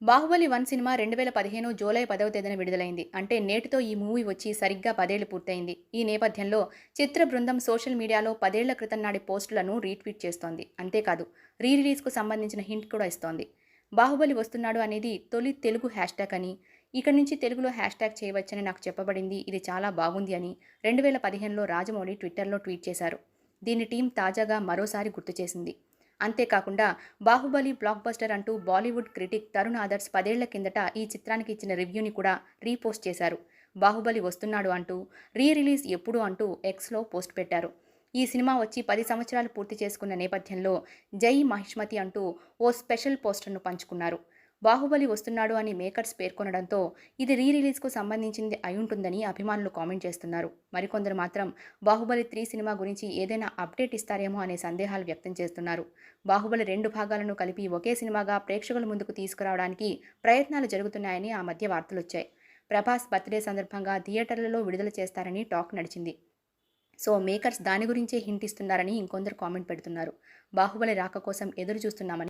Baahubali 1 cinema 2015 July 10వ తేదీన విడుదలైంది. అంటే నేటితో ఈ మూవీ వచ్చి సరిగ్గా 10 ఏళ్లు పూర్తయింది. ఈ నేపథ్యంలో చిత్ర బృందం సోషల్ మీడియాలో 10 ఏళ్ల క్రితం నాటి పోస్టులను రీట్వీట్ చేస్తోంది. అంతేకాదు రీ రిలీజ్‌కు సంబంధించిన హింట్ కూడా ఇస్తోంది. బాహుబలి వస్తున్నాడు అనేది తొలి తెలుగు హ్యాష్‌ట్యాగ్ అని, ఇక నుంచి తెలుగులో హ్యాష్‌ట్యాగ్ చేయవచ్చని నాకు చెప్పబడింది. ఇది చాలా బాగుంది అని 2015లో రాజమౌళి ట్విట్టర్‌లో ట్వీట్ చేశారు. దీన్ని టీం తాజాగా మరోసారి గుర్తు చేసింది. అంతేకాకుండా బాహుబలి బ్లాక్ బస్టర్ అంటూ బాలీవుడ్ క్రిటిక్ తరుణ్ ఆదర్శ్ 10 ఏళ్ల కిందట ఈ చిత్రానికి ఇచ్చిన రివ్యూని కూడా రీపోస్ట్ చేశారు. బాహుబలి వస్తున్నాడు అంటూ, రీ రిలీజ్ ఎప్పుడు అంటూ ఎక్స్‌లో పోస్ట్ పెట్టారు. ఈ సినిమా వచ్చి 10 సంవత్సరాలు పూర్తి చేసుకున్న నేపథ్యంలో జై మహిష్మతి అంటూ ఓ స్పెషల్ పోస్టర్‌ను పంచుకున్నారు. బాహుబలి వస్తున్నాడు అని మేకర్స్ పేర్కొనడంతో ఇది రీ రిలీజ్‌కు సంబంధించింది అయుంటుందని అభిమానులు కామెంట్ చేస్తున్నారు. మరికొందరు మాత్రం బాహుబలి 3 సినిమా గురించి ఏదైనా అప్డేట్ ఇస్తారేమో అనే సందేహాలు వ్యక్తం చేస్తున్నారు. బాహుబలి 2 భాగాలను కలిపి ఒకే సినిమాగా ప్రేక్షకుల ముందుకు తీసుకురావడానికి ప్రయత్నాలు జరుగుతున్నాయని ఆ మధ్య వార్తలొచ్చాయి. ప్రభాస్ బర్త్‌డే సందర్భంగా థియేటర్లలో విడుదల చేస్తారని టాక్ నడిచింది. సో మేకర్స్ దాని గురించే హింట్ ఇస్తున్నారని ఇంకొందరు కామెంట్ పెడుతున్నారు. బాహుబలి రాక కోసం ఎదురు చూస్తున్నామని